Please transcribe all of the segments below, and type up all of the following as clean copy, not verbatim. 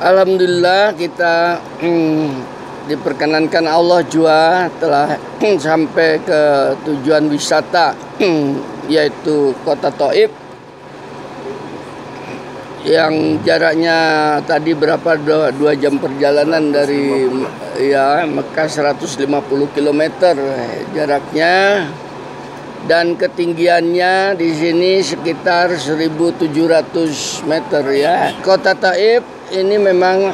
Alhamdulillah kita diperkenankan Allah jua telah sampai ke tujuan wisata yaitu Kota Thaif yang jaraknya tadi berapa 2 jam perjalanan dari Mekah 150 km jaraknya, dan ketinggiannya di sini sekitar 1.700 meter ya. Kota Thaif ini memang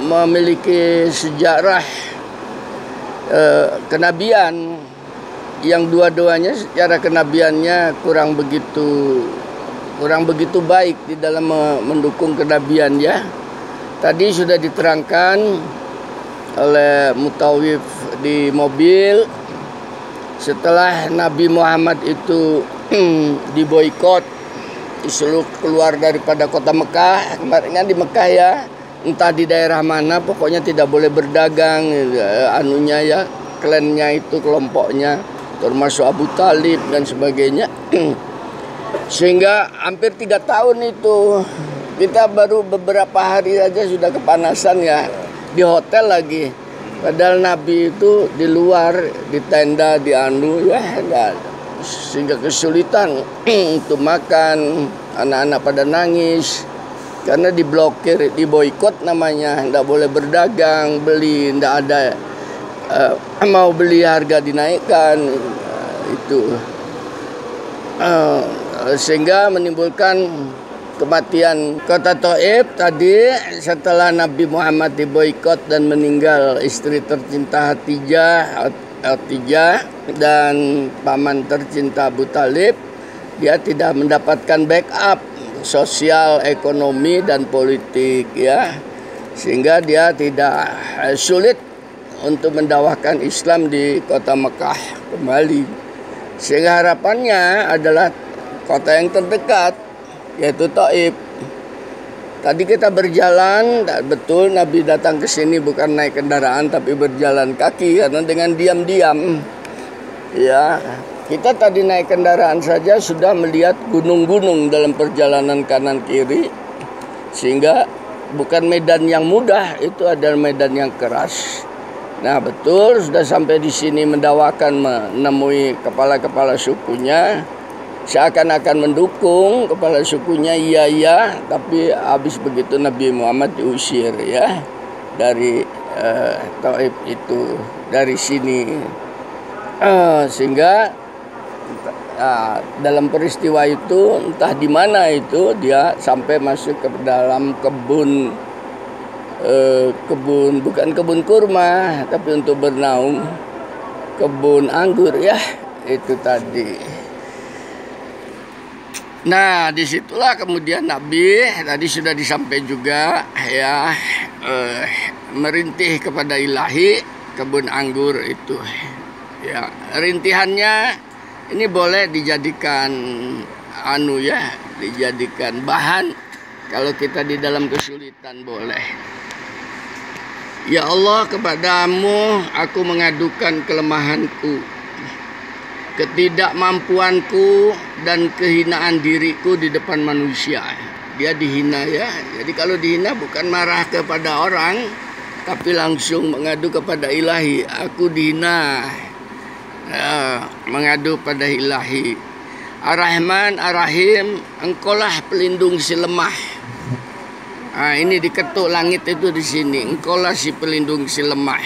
memiliki sejarah kenabian yang dua-duanya secara kenabiannya kurang begitu baik di dalam mendukung kenabian ya. Tadi sudah diterangkan oleh Mutawif di mobil, setelah Nabi Muhammad itu diboikot, disuruh keluar daripada kota Mekah. Kemarinnya di Mekah ya, entah di daerah mana, pokoknya tidak boleh berdagang klannya itu, kelompoknya, termasuk Abu Talib dan sebagainya. Sehingga hampir 3 tahun itu kita baru beberapa hari saja sudah kepanasan ya, di hotel lagi. Padahal Nabi itu di luar, di tenda, sehingga kesulitan untuk makan. Anak-anak pada nangis karena diblokir, diboikot namanya, tidak boleh berdagang, beli, tidak ada mau beli harga dinaikkan itu, sehingga menimbulkan kematian. Kota Thaif tadi setelah Nabi Muhammad diboikot dan meninggal istri tercinta Khadijah dan paman tercinta Abu Talib, dia tidak mendapatkan backup sosial, ekonomi dan politik ya, sehingga dia tidak sulit untuk mendakwahkan Islam di kota Mekah kembali. Sehingga harapannya adalah kota yang terdekat yaitu Thaif. Tadi kita berjalan, betul Nabi datang ke sini bukan naik kendaraan tapi berjalan kaki, karena dengan diam-diam ya, kita tadi naik kendaraan saja sudah melihat gunung-gunung dalam perjalanan kanan kiri, sehingga bukan medan yang mudah, itu adalah medan yang keras. Nah betul, sudah sampai di sini mendawakan, menemui kepala-kepala sukunya, seakan-akan mendukung kepala sukunya, iya, tapi habis begitu Nabi Muhammad diusir ya dari Thaif itu, dari sini, sehingga dalam peristiwa itu entah di mana itu dia sampai masuk ke dalam kebun, bukan kebun kurma tapi untuk bernaung, kebun anggur ya itu tadi. Nah disitulah kemudian Nabi tadi sudah disampaikan juga ya, merintih kepada ilahi kebun anggur itu ya. Rintihannya ini boleh dijadikan dijadikan bahan kalau kita di dalam kesulitan, boleh. Ya Allah, kepadamu aku mengadukan kelemahanku, ketidakmampuanku dan kehinaan diriku di depan manusia. Dia dihina ya. Jadi kalau dihina bukan marah kepada orang, tapi langsung mengadu kepada ilahi. Aku dihina, mengadu pada ilahi. Ar-Rahman Ar-Rahim, engkaulah pelindung si lemah. Ini diketuk langit itu di sini. Engkaulah si pelindung si lemah,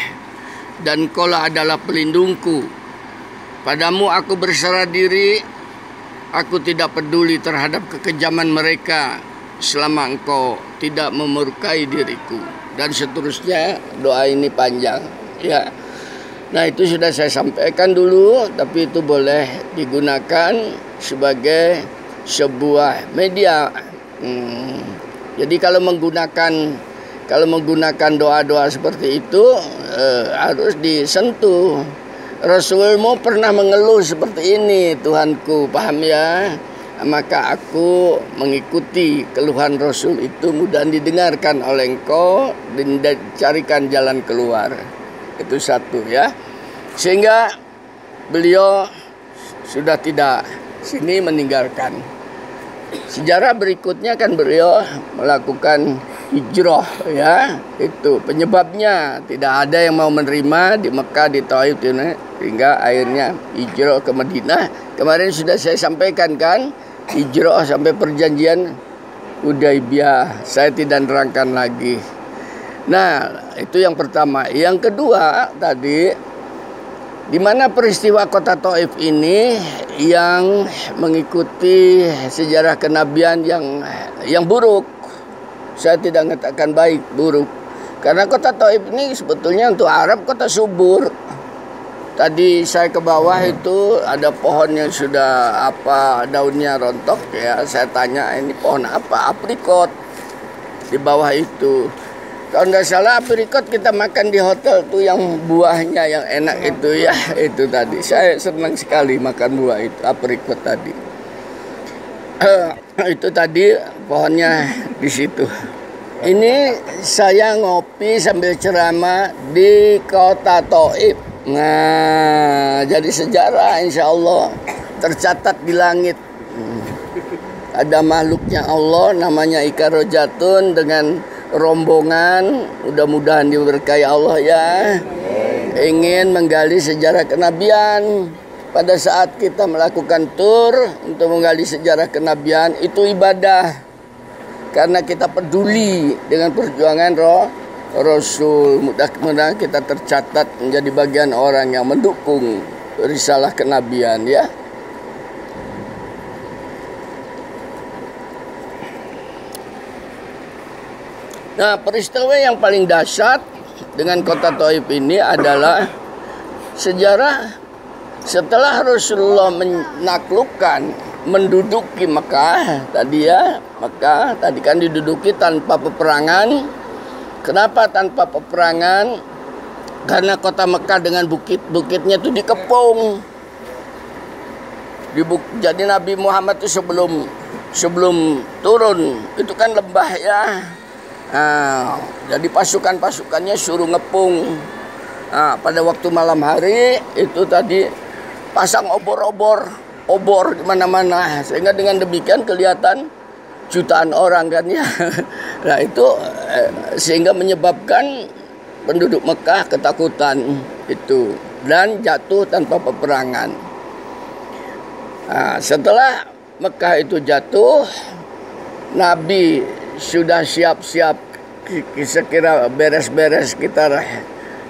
dan engkaulah adalah pelindungku. Padamu aku berserah diri, aku tidak peduli terhadap kekejaman mereka selama engkau tidak memurkai diriku. Dan seterusnya, doa ini panjang ya. Nah itu sudah saya sampaikan dulu, tapi itu boleh digunakan sebagai sebuah media. Jadi kalau menggunakan doa-doa seperti itu harus disentuh. Rasulmu pernah mengeluh seperti ini, Tuhanku, paham ya? Maka aku mengikuti keluhan Rasul itu, mudah didengarkan oleh engkau dan carikan jalan keluar. Itu satu ya. Sehingga beliau sudah tidak sini meninggalkan. Sejarah berikutnya kan beliau melakukan hijrah, ya. Itu penyebabnya, tidak ada yang mau menerima di Mekah, di Taif, hingga akhirnya hijrah ke Madinah. Kemarin sudah saya sampaikan kan, hijrah sampai perjanjian Hudaybiyah. Saya tidak nerangkan lagi. Nah, itu yang pertama. Yang kedua tadi, di mana peristiwa kota Taif ini yang mengikuti sejarah kenabian yang buruk. Saya tidak mengatakan baik, buruk. Karena kota Taif ini sebetulnya untuk Arab kota subur. Tadi saya ke bawah itu ada pohon yang sudah daunnya rontok, ya. Saya tanya, ini pohon apa? Aprikot. Di bawah itu. Kalau nggak salah aprikot kita makan di hotel tuh, yang buahnya yang enak itu, ya. Itu tadi. Saya senang sekali makan buah itu, aprikot tadi. Itu tadi pohonnya di situ. Ini saya ngopi sambil ceramah di kota Taif. Nah, jadi sejarah insya Allah tercatat di langit. Ada makhluknya Allah namanya Ika Rojatun dengan rombongan, mudah-mudahan diberkahi Allah, ya. Ingin menggali sejarah kenabian. Pada saat kita melakukan tur untuk menggali sejarah kenabian, itu ibadah. Karena kita peduli dengan perjuangan Rasul. Mudah-mudahan kita tercatat menjadi bagian orang yang mendukung risalah kenabian, ya. Nah, peristiwa yang paling dahsyat dengan kota Taif ini adalah sejarah setelah Rasulullah menaklukkan, menduduki Mekah tadi, ya. Mekah tadi kan diduduki tanpa peperangan. Kenapa tanpa peperangan? Karena kota Mekah dengan bukit-bukitnya itu dikepung. Jadi Nabi Muhammad itu sebelum turun itu kan lembah, ya. Nah, jadi pasukannya suruh ngepung. Nah, pada waktu malam hari itu tadi pasang obor di mana-mana, sehingga dengan demikian kelihatan jutaan orang kan, ya. Nah, itu sehingga menyebabkan penduduk Mekah ketakutan itu dan jatuh tanpa peperangan. Nah, setelah Mekah itu jatuh, Nabi sudah siap-siap, sekira beres-beres sekitar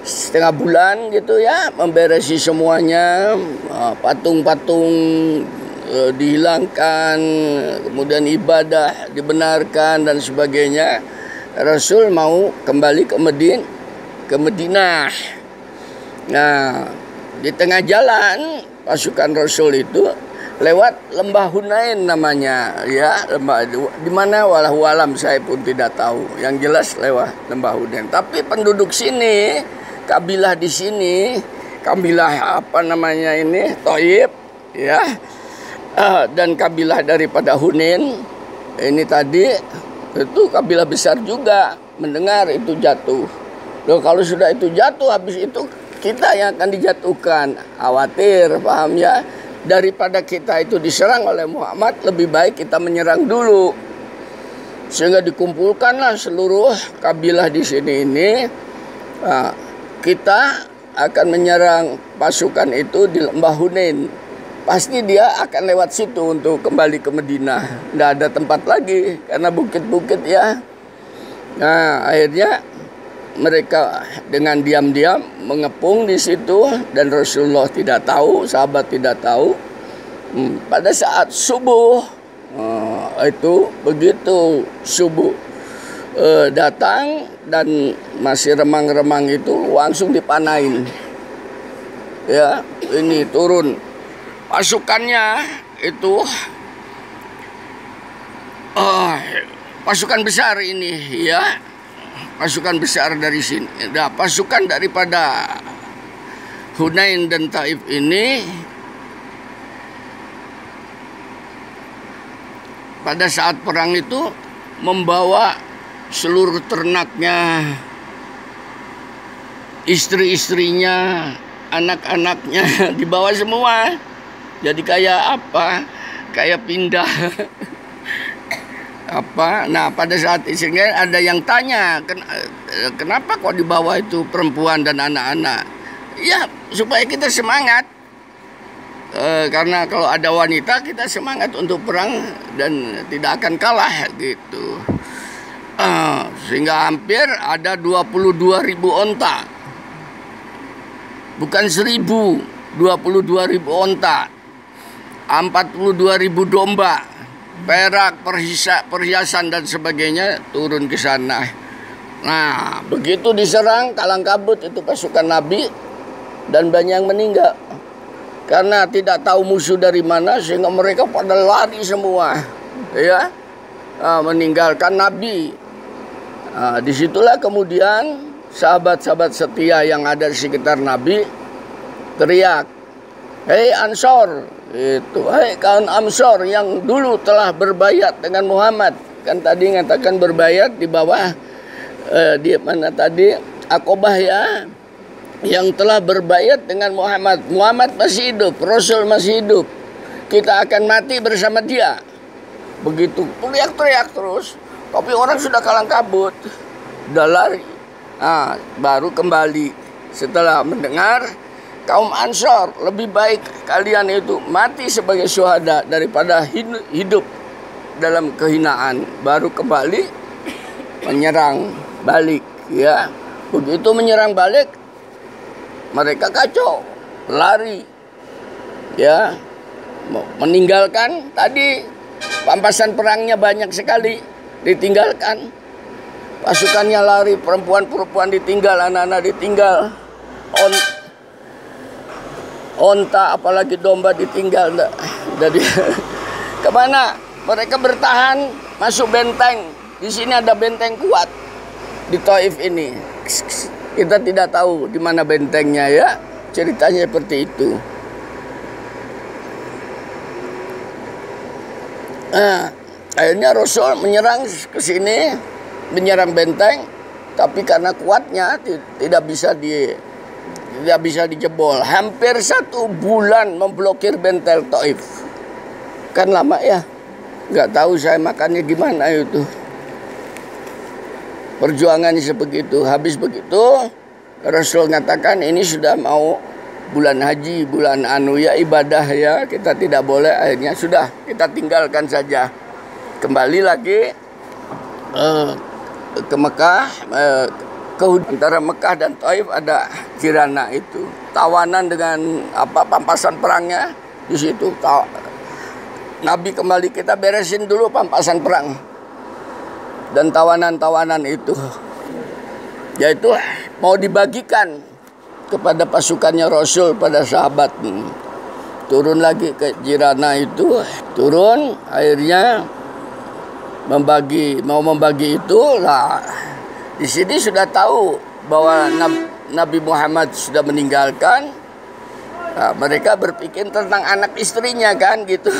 setengah bulan gitu, ya, memberesi semuanya, patung-patung dihilangkan, kemudian ibadah dibenarkan dan sebagainya. Rasul mau kembali ke Madinah. Nah, di tengah jalan pasukan Rasul itu lewat lembah Hunain namanya, ya. Lembah di mana walau alam saya pun tidak tahu. Yang jelas lewat lembah Hunain. Tapi penduduk sini, kabilah di sini, kabilah Taif, ya. Dan kabilah daripada Hunain ini tadi itu kabilah besar juga, mendengar itu jatuh. Loh, kalau sudah itu jatuh, habis itu kita yang akan dijatuhkan. Khawatir, paham, ya? Daripada kita itu diserang oleh Muhammad, lebih baik kita menyerang dulu. Sehingga dikumpulkanlah seluruh kabilah di sini ini. Nah, kita akan menyerang pasukan itu di lembah Hunain. Pasti dia akan lewat situ untuk kembali ke Madinah. Nggak ada tempat lagi karena bukit-bukit, ya. Nah, akhirnya mereka dengan diam-diam mengepung di situ dan Rasulullah tidak tahu, sahabat tidak tahu. Pada saat subuh, itu begitu subuh datang dan masih remang-remang itu langsung dipanain. Ya, ini turun pasukannya itu pasukan besar ini, ya. Pasukan besar dari sini. Nah, pasukan daripada Hunain dan Taif ini pada saat perang itu membawa seluruh ternaknya, istri-istrinya, anak-anaknya dibawa semua. Jadi kayak apa? Kayak pindah Nah pada saat sehingga ada yang tanya, kenapa kok di bawah itu perempuan dan anak-anak? Ya supaya kita semangat, karena kalau ada wanita kita semangat untuk perang dan tidak akan kalah gitu. Sehingga hampir ada 22.000 onta, bukan 1.000, 22.000 onta, 42.000 domba, perak, perhiasan dan sebagainya turun ke sana. Nah, begitu diserang kalang kabut itu pasukan Nabi dan banyak yang meninggal karena tidak tahu musuh dari mana, sehingga mereka pada lari semua, ya, meninggalkan Nabi. Disitulah kemudian sahabat-sahabat setia yang ada di sekitar Nabi teriak, "Hei Ansor!" Itu, "Hei kaum Ansor yang dulu telah berbayat dengan Muhammad." Kan tadi ngatakan berbayat di bawah di mana tadi Aqobah, ya, yang telah berbayat dengan Muhammad. Muhammad masih hidup, Rasul masih hidup, kita akan mati bersama dia. Begitu teriak-teriak terus, tapi orang sudah kalang kabut, udah lari. Baru kembali setelah mendengar, kaum Ansor, lebih baik kalian itu mati sebagai syuhada daripada hidup dalam kehinaan. Baru kembali menyerang balik, ya. Begitu menyerang balik, mereka kacau, lari, ya, meninggalkan tadi pampasan perangnya banyak sekali, ditinggalkan. Pasukannya lari, perempuan-perempuan ditinggal, anak-anak ditinggal, onta apalagi domba ditinggal. Jadi kemana mereka bertahan? Masuk benteng. Di sini ada benteng kuat di Taif ini. Kita tidak tahu di mana bentengnya, ya. Ceritanya seperti itu. Akhirnya Rasul menyerang ke sini, menyerang benteng, tapi karena kuatnya tidak bisa dijebol. Hampir 1 bulan memblokir benteng Taif. Kan lama, ya. Nggak tahu saya makannya gimana itu. Perjuangannya sebegitu. Habis begitu Rasul mengatakan ini sudah mau bulan haji, bulan ibadah, ya, kita tidak boleh. Akhirnya sudah, kita tinggalkan saja. Kembali lagi ke Mekah. Antara Mekah dan Taif ada Jirana itu, tawanan dengan pampasan perangnya di situ. Nabi kembali, kita beresin dulu pampasan perang dan tawanan-tawanan itu, yaitu mau dibagikan kepada pasukannya Rasul, pada sahabat. Turun lagi ke Jirana itu, turun, akhirnya mau membagi itu lah. Di sini sudah tahu bahwa Nabi Muhammad sudah meninggalkan. Mereka berpikir tentang anak istrinya, kan, gitu.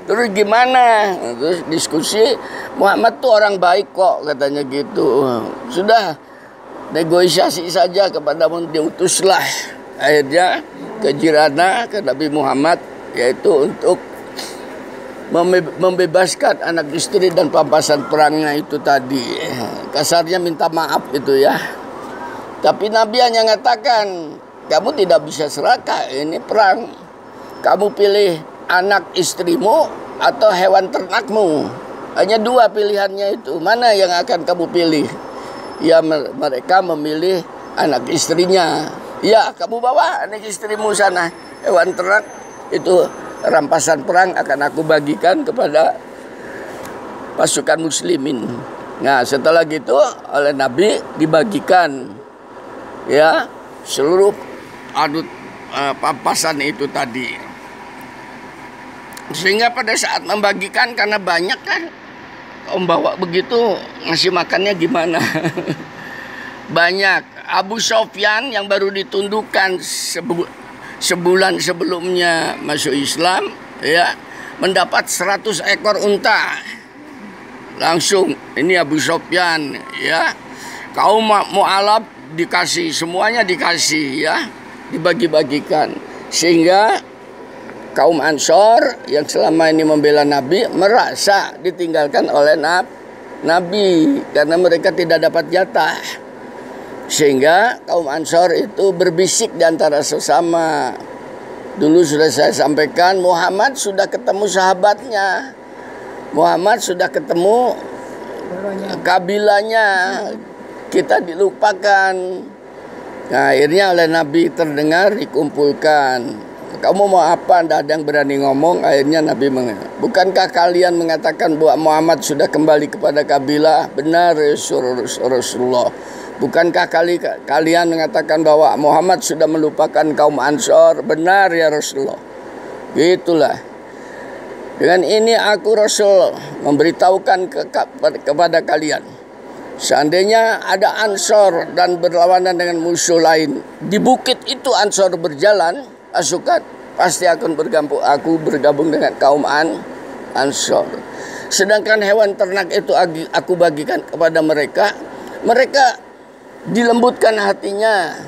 Terus gimana? Terus diskusi, Muhammad tuh orang baik kok, katanya gitu. Sudah negosiasi saja kepada diutuslah akhirnya ke Jirana, ke Nabi Muhammad, yaitu untuk membebaskan anak istri dan pampasan perangnya itu tadi. Kasarnya minta maaf itu, ya. Tapi Nabi hanya mengatakan, kamu tidak bisa serakah, ini perang. Kamu pilih anak istrimu atau hewan ternakmu. Hanya 2 pilihannya itu. Mana yang akan kamu pilih? Ya, mereka memilih anak istrinya. Ya, kamu bawa anak istrimu sana. Hewan ternak itu rampasan perang akan aku bagikan kepada pasukan muslimin. Nah, setelah gitu oleh Nabi dibagikan, ya, seluruh pampasan itu tadi. Sehingga pada saat membagikan, karena banyak kan, om bawa begitu, ngasih makannya gimana? Banyak. Abu Sofyan yang baru ditundukkan sebulan sebelumnya masuk Islam, ya, mendapat 100 ekor unta. Langsung ini Abu Sofyan, ya. Kaum Mu'alab dikasih, semuanya dikasih, ya, dibagi-bagikan. Sehingga kaum Ansor yang selama ini membela Nabi merasa ditinggalkan oleh Nabi karena mereka tidak dapat jatah. Sehingga kaum Ansor itu berbisik di antara sesama. Dulu sudah saya sampaikan, Muhammad sudah ketemu sahabatnya, Muhammad sudah ketemu kabilanya, kita dilupakan. Nah, akhirnya oleh Nabi terdengar dikumpulkan. Kamu mau apa? Tidak ada yang berani ngomong. Akhirnya Nabi bukankah kalian mengatakan bahwa Muhammad sudah kembali kepada kabilah? Benar Rasulullah. Bukankah kalian mengatakan bahwa Muhammad sudah melupakan kaum Ansor? Benar ya Rasulullah. Itulah. Dengan ini aku Rasul memberitahukan kepada kalian. Seandainya ada Ansor dan berlawanan dengan musuh lain, di bukit itu Ansor berjalan, pasukan pasti akan bergabung dengan kaum Ansor. Sedangkan hewan ternak itu aku bagikan kepada mereka, mereka dilembutkan hatinya.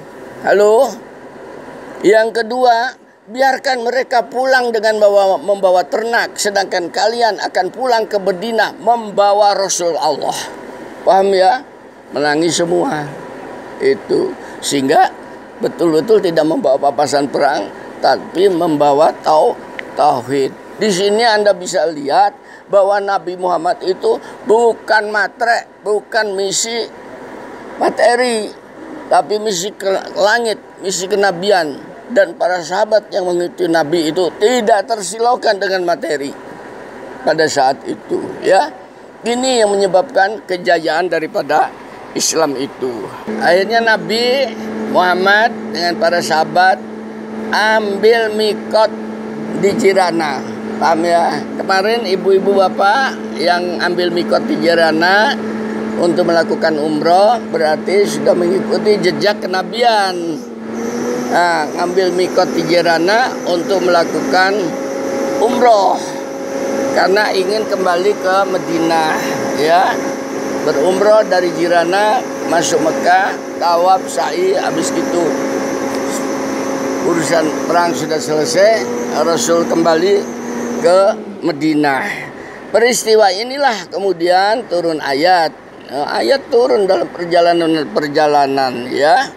Halo. Yang kedua, biarkan mereka pulang dengan membawa ternak, sedangkan kalian akan pulang ke Madinah membawa Rasul Allah. Paham ya? Menangis semua. Itu sehingga betul-betul tidak membawa papasan perang, tapi membawa tauhid. Di sini Anda bisa lihat bahwa Nabi Muhammad itu bukan matre, bukan misi materi, tapi misi ke langit, misi kenabian. Dan para sahabat yang mengikuti Nabi itu tidak tersilaukan dengan materi pada saat itu, ya. Ini yang menyebabkan kejayaan daripada Islam itu. Akhirnya Nabi Muhammad dengan para sahabat ambil mikot di Jirana. Paham ya? Kemarin ibu-ibu bapak yang ambil mikot di Jirana untuk melakukan umroh berarti sudah mengikuti jejak kenabian. Nah, ngambil mikot di Jirana untuk melakukan umroh karena ingin kembali ke Madinah, ya. Berumroh dari Jirana masuk Mekah, tawaf, sa'i, habis itu urusan perang sudah selesai, Rasul kembali ke Madinah. Peristiwa inilah kemudian turun ayat. Ayat turun dalam perjalanan, ya,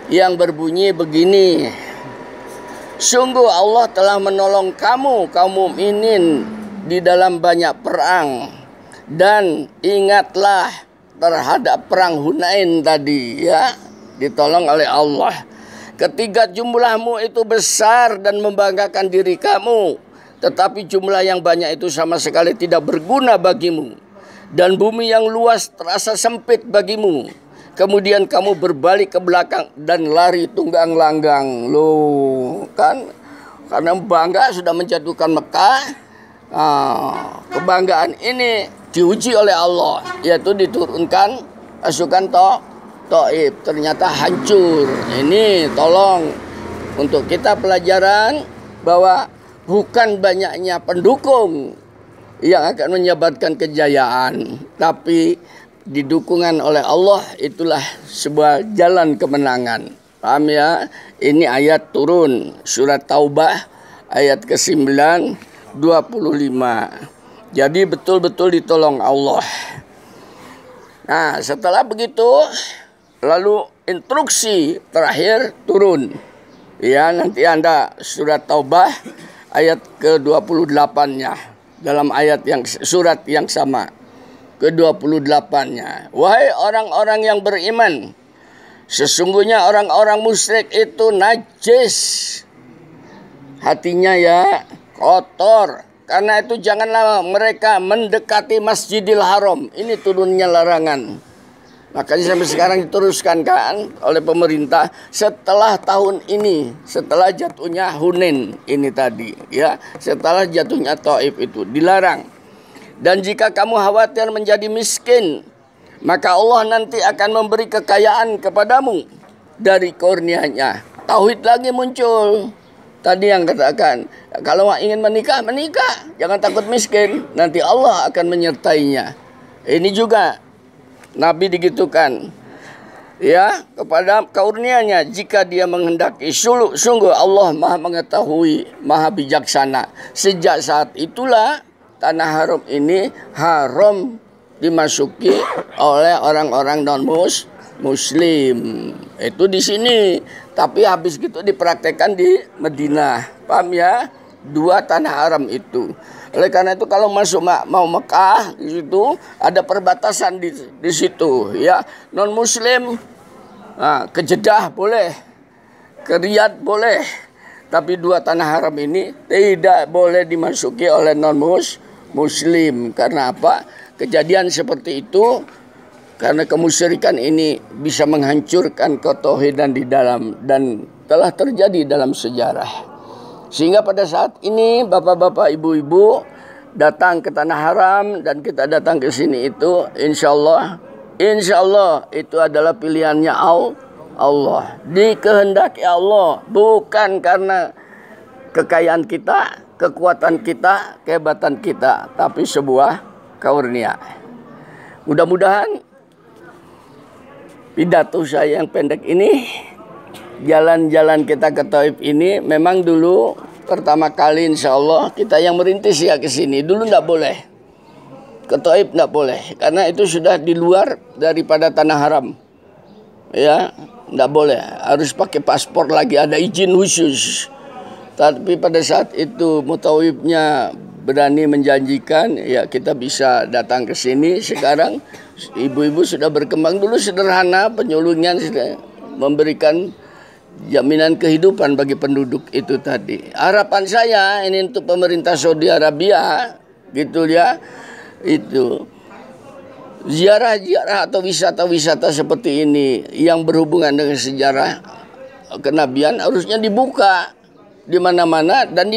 yang berbunyi begini. Sungguh Allah telah menolong kamu kaum mukminin di dalam banyak perang, dan ingatlah terhadap perang Hunain tadi, ya, ditolong oleh Allah. Ketika jumlahmu itu besar dan membanggakan diri kamu, tetapi jumlah yang banyak itu sama sekali tidak berguna bagimu, dan bumi yang luas terasa sempit bagimu. Kemudian kamu berbalik ke belakang dan lari tunggang langgang. Loh, kan karena bangga sudah menjatuhkan Mekah. Kebanggaan ini diuji oleh Allah, yaitu diturunkan pasukan Taif, ternyata hancur. Ini tolong untuk kita pelajaran bahwa bukan banyaknya pendukung yang akan menyebabkan kejayaan, tapi didukungan oleh Allah itulah sebuah jalan kemenangan. Paham ya? Ini ayat turun surat Taubah ayat ke-9 25. Jadi betul-betul ditolong Allah. Nah, setelah begitu lalu instruksi terakhir turun. Ya, nanti Anda surat Taubah ayat ke-28-nya dalam ayat yang surat yang sama. Ke-28-nya. Wahai orang-orang yang beriman, sesungguhnya orang-orang musyrik itu najis. Hatinya ya kotor. Karena itu janganlah mereka mendekati Masjidil Haram. Ini turunnya larangan. Makanya sampai sekarang diteruskan kan oleh pemerintah setelah tahun ini, setelah jatuhnya Hunain ini tadi, ya, setelah jatuhnya Taif itu dilarang. Dan jika kamu khawatir menjadi miskin, maka Allah nanti akan memberi kekayaan kepadamu dari kurnia-Nya. Tauhid lagi muncul. Tadi yang katakan, kalau ingin menikah, menikah. Jangan takut miskin, nanti Allah akan menyertainya. Ini juga Nabi digitukan. ya, kepada karunia-Nya jika Dia menghendaki. Sungguh Allah Maha mengetahui, Maha bijaksana. Sejak saat itulah tanah haram ini haram dimasuki oleh orang-orang non-muslim. Itu di sini. Tapi habis gitu dipraktekkan di Madinah. Paham ya? Dua tanah haram itu. Oleh karena itu kalau masuk mau Mekah di situ ada perbatasan di situ ya. Non muslim ke Jeddah boleh, ke Riyadh boleh. Tapi dua tanah haram ini tidak boleh dimasuki oleh non muslim. Karena apa? Kejadian seperti itu karena kemusyrikan ini bisa menghancurkan ketauhidan di dalam dan telah terjadi dalam sejarah. Sehingga pada saat ini bapak-bapak, ibu-ibu datang ke tanah haram dan kita datang ke sini itu insya Allah itu adalah pilihannya Allah. Dikehendaki Allah, bukan karena kekayaan kita, kekuatan kita, kehebatan kita, tapi sebuah karunia. Mudah-mudahan pidato saya yang pendek ini, jalan-jalan kita ke Taif ini memang dulu pertama kali insya Allah kita yang merintis ya ke sini. Dulu enggak boleh. Ke Taif enggak boleh. Karena itu sudah di luar daripada tanah haram. Ya, enggak boleh. Harus pakai paspor lagi, ada izin khusus. Tapi pada saat itu mutawifnya berani menjanjikan, ya kita bisa datang ke sini. Sekarang ibu-ibu sudah berkembang. Dulu sederhana, penyuluhnya sudah memberikan jaminan kehidupan bagi penduduk itu tadi. Harapan saya ini untuk pemerintah Saudi Arabia gitu ya, itu ziarah-ziarah atau wisata-wisata seperti ini yang berhubungan dengan sejarah kenabian harusnya dibuka di mana-mana dan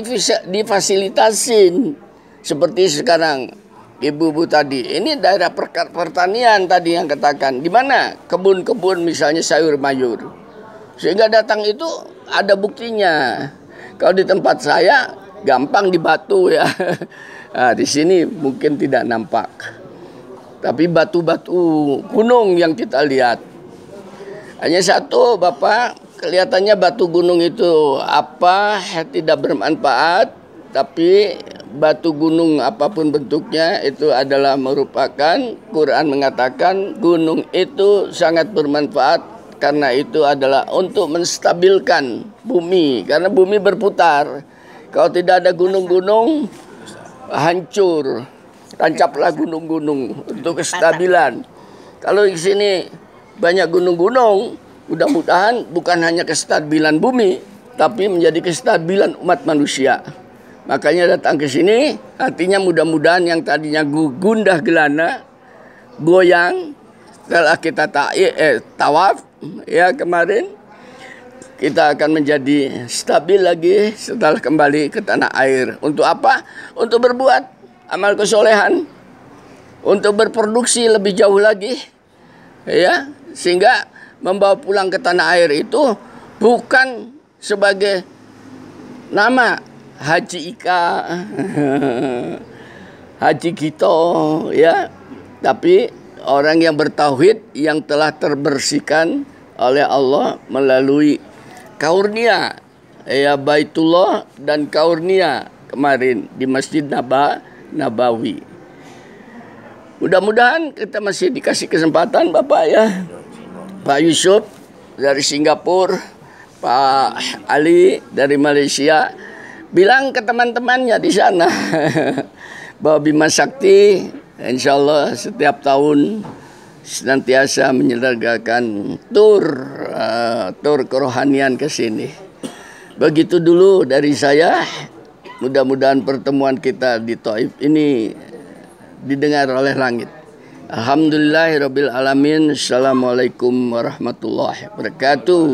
difasilitasin seperti sekarang. Ibu-ibu tadi, ini daerah pertanian tadi yang katakan, di mana kebun-kebun misalnya sayur mayur. Sehingga datang itu ada buktinya. Kalau di tempat saya gampang di Batu ya. Nah, di sini mungkin tidak nampak. Tapi batu-batu gunung yang kita lihat. Hanya satu Bapak, kelihatannya batu gunung itu apa tidak bermanfaat. Tapi batu gunung apapun bentuknya itu adalah merupakan, Quran mengatakan gunung itu sangat bermanfaat. Karena itu adalah untuk menstabilkan bumi. Karena bumi berputar. Kalau tidak ada gunung-gunung, hancur. Tancaplah gunung-gunung untuk kestabilan. Kalau di sini banyak gunung-gunung, mudah-mudahan bukan hanya kestabilan bumi, tapi menjadi kestabilan umat manusia. Makanya datang ke sini, artinya mudah-mudahan yang tadinya gundah gelana, goyang, setelah kita tawaf, ya kemarin kita akan menjadi stabil lagi setelah kembali ke tanah air. Untuk apa? Untuk berbuat amal kesolehan, untuk berproduksi lebih jauh lagi, ya, sehingga membawa pulang ke tanah air itu bukan sebagai nama Haji Ika, Haji Gito, ya, tapi orang yang bertauhid yang telah terbersihkan oleh Allah melalui karunia ya Baitullah dan karunia kemarin di Masjid Nabawi. Mudah-mudahan kita masih dikasih kesempatan Bapak ya. Pak Yusuf dari Singapura, Pak Ali dari Malaysia, bilang ke teman-temannya di sana bahwa Bima Sakti insya Allah setiap tahun senantiasa menyelenggarakan tur kerohanian ke sini. Begitu dulu dari saya. Mudah-mudahan pertemuan kita di Taif ini didengar oleh langit. Alhamdulillahirabbil alamin. Assalamualaikum warahmatullahi wabarakatuh.